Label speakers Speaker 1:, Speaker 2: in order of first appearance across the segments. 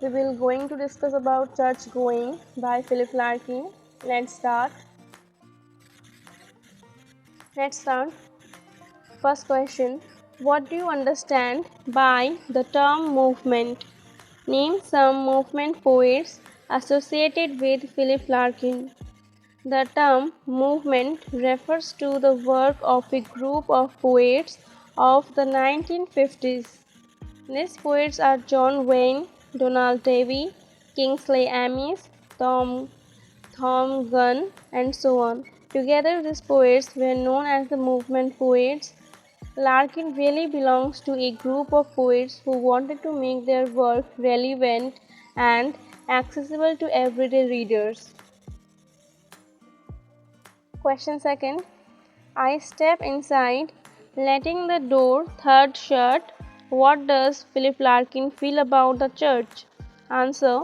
Speaker 1: we will going to discuss about church going by Philip Larkin. Let's start. First question. What do you understand by the term movement? Name some movement poets associated with Philip Larkin. The term movement refers to the work of a group of poets of the 1950s. These poets are John Wayne, Donald Davy, Kingsley Amis, Tom Gunn, and so on. Together, these poets were known as the movement poets. Larkin really belongs to a group of poets who wanted to make their work relevant and accessible to everyday readers. Question second. I step inside, letting the door thud shut. What does Philip Larkin feel about the church? Answer.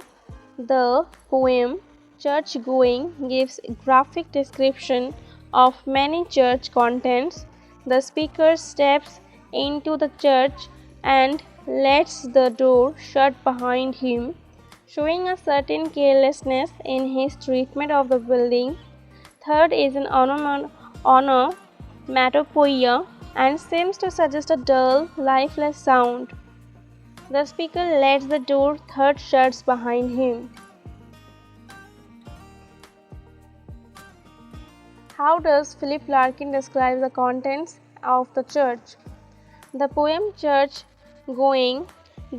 Speaker 1: The poem Church Going gives a graphic description of many church contents. The speaker steps into the church and lets the door shut behind him, showing a certain carelessness in his treatment of the building. Third is an onomatopoeia and seems to suggest a dull, lifeless sound. The speaker lets the door thud shuts behind him. How does Philip Larkin describe the contents of the church? The poem Church Going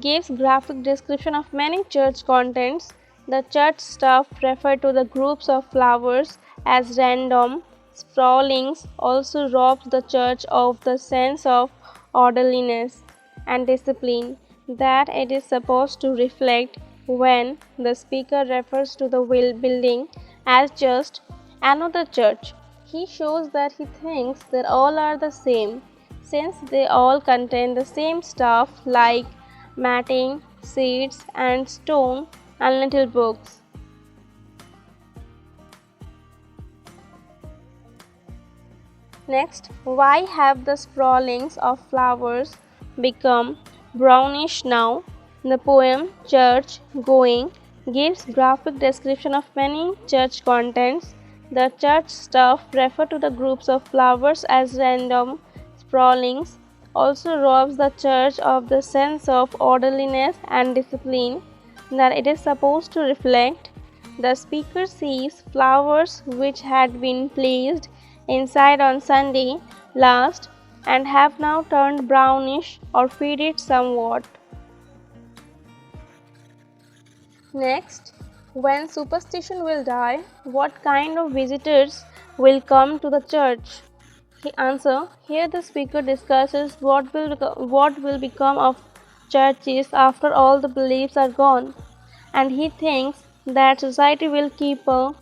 Speaker 1: gives graphic description of many church contents. The church stuff referred to the groups of flowers as random sprawlings also robs the church of the sense of orderliness and discipline that it is supposed to reflect when the speaker refers to the building as just another church. He shows that he thinks that all are the same, since they all contain the same stuff like matting, seeds, and stone and little books. Next, why have the sprawlings of flowers become brownish now? The poem Church Going gives graphic description of many church contents. The church stuff refer to the groups of flowers as random sprawlings, also robs the church of the sense of orderliness and discipline that it is supposed to reflect. The speaker sees flowers which had been placed inside on Sunday last and have now turned brownish or faded somewhat. Next, when superstition will die, what kind of visitors will come to the church? Answer. Here the speaker discusses what will become of churches after all the beliefs are gone, and he thinks that society will keep a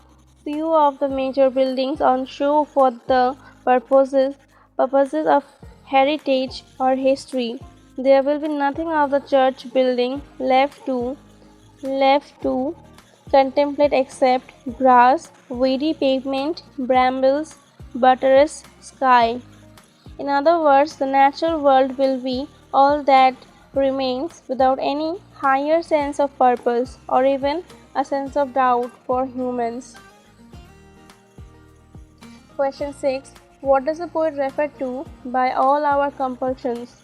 Speaker 1: few of the major buildings on show for the purposes of heritage or history. There will be nothing of the church building left to contemplate except grass, weedy pavement, brambles, buttress sky. In other words, the natural world will be all that remains without any higher sense of purpose or even a sense of doubt for humans. Question 6. What does the poet refer to by all our compulsions?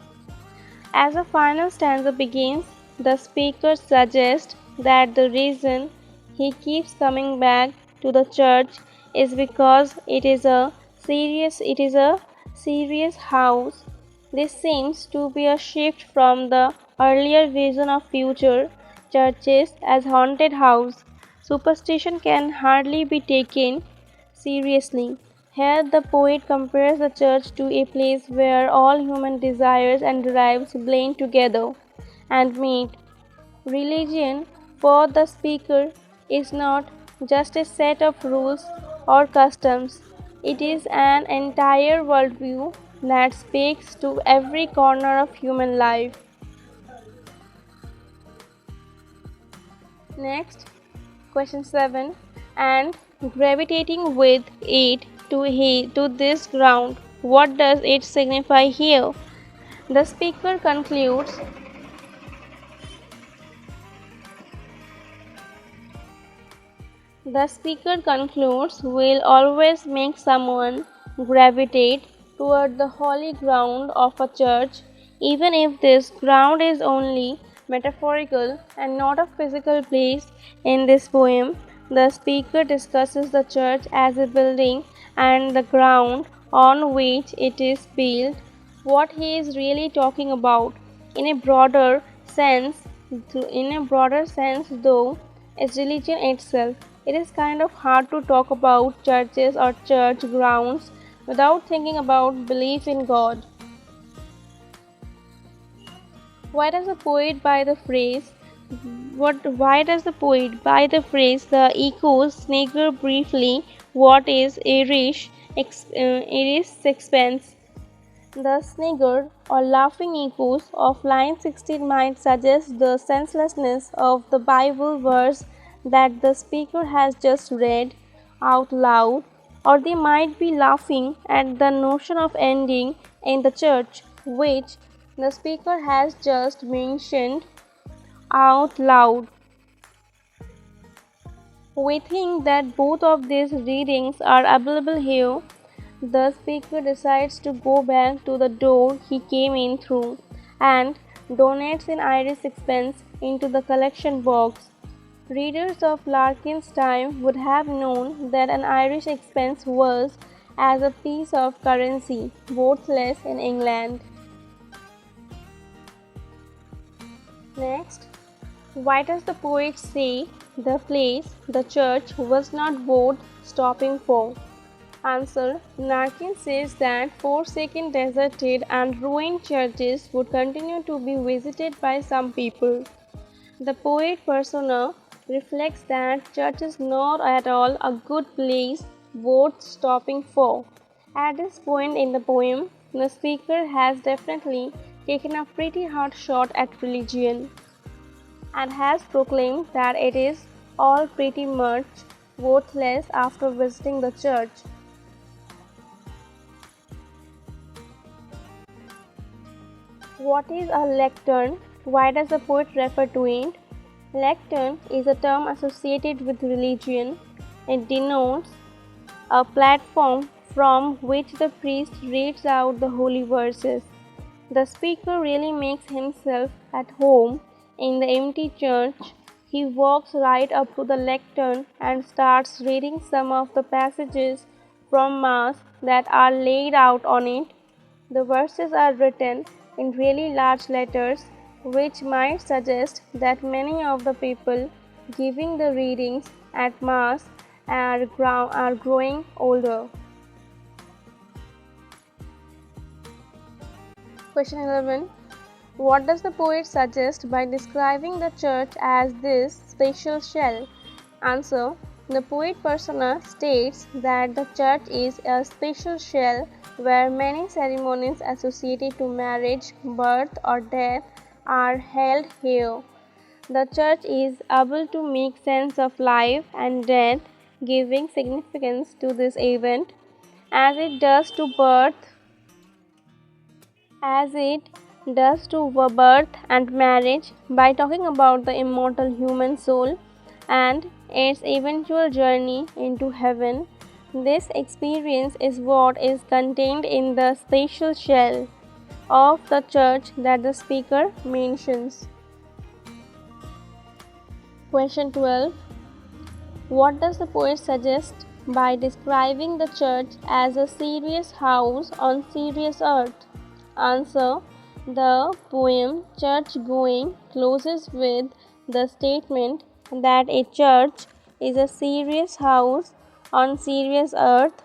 Speaker 1: As the final stanza begins, the speaker suggests that the reason he keeps coming back to the church is because it is a serious house. This seems to be a shift from the earlier vision of future churches as haunted house. Superstition can hardly be taken seriously. Here the poet compares the church to a place where all human desires and drives blend together and meet. Religion, for the speaker, is not just a set of rules or customs. It is an entire worldview that speaks to every corner of human life. Next, question 7. And gravitating with it to this ground, what does it signify here? The speaker concludes The speaker concludes will always make someone gravitate toward the holy ground of a church, even if this ground is only metaphorical and not a physical place. In this poem, the speaker discusses the church as a building and the ground on which it is built. What he is really talking about, in a broader sense, though, is religion itself. It is kind of hard to talk about churches or church grounds without thinking about belief in God. Why does the poet by the phrase why does the poet by the phrase the echoes snigger briefly what is Irish sixpence? The snigger or laughing echoes of line 16 might suggest the senselessness of the Bible verse that the speaker has just read out loud, or they might be laughing at the notion of ending in the church, which the speaker has just mentioned out loud. We think that both of these readings are available here. The speaker decides to go back to the door he came in through and donates an Irish sixpence into the collection box. Readers of Larkin's time would have known that an Irish sixpence was as a piece of currency, worthless in England. Next, why does the poet say the place, the church, was not worth stopping for? Answer. Larkin says that forsaken, deserted, and ruined churches would continue to be visited by some people. The poet persona reflects that church is not at all a good place worth stopping for. At this point in the poem, the speaker has definitely taken a pretty hard shot at religion and has proclaimed that it is all pretty much worthless after visiting the church. What is a lectern? Why does the poet refer to it? Lectern is a term associated with religion. It denotes a platform from which the priest reads out the holy verses. The speaker really makes himself at home in the empty church. He walks right up to the lectern and starts reading some of the passages from Mass that are laid out on it. The verses are written in really large letters, which might suggest that many of the people giving the readings at Mass are growing older. Question 11. What does the poet suggest by describing the church as this special shell? Answer. The poet persona states that the church is a special shell where many ceremonies associated to marriage, birth, or death are held here. The church is able to make sense of life and death, giving significance to this event as it does to birth and marriage by talking about the immortal human soul and its eventual journey into heaven. This experience is what is contained in the special shell of the church that the speaker mentions. Question 12. What does the poet suggest by describing the church as a serious house on serious earth? Answer. The poem Church Going closes with the statement that a church is a serious house on serious earth.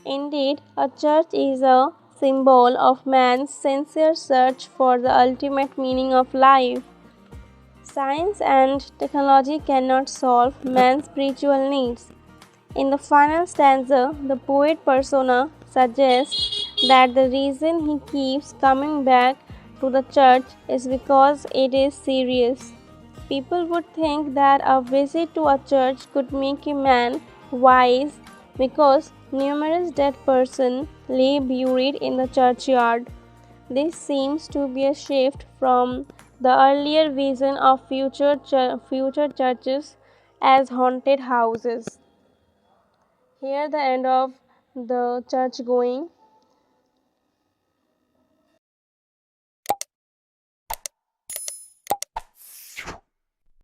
Speaker 1: Indeed, a church is a symbol of man's sincere search for the ultimate meaning of life. Science and technology cannot solve man's spiritual needs. In the final stanza, the poet persona suggests that the reason he keeps coming back to the church is because it is serious. People would think that a visit to a church could make a man wise because numerous dead persons lay buried in the churchyard. This seems to be a shift from the earlier vision of future churches as haunted houses. Here the end of the church going.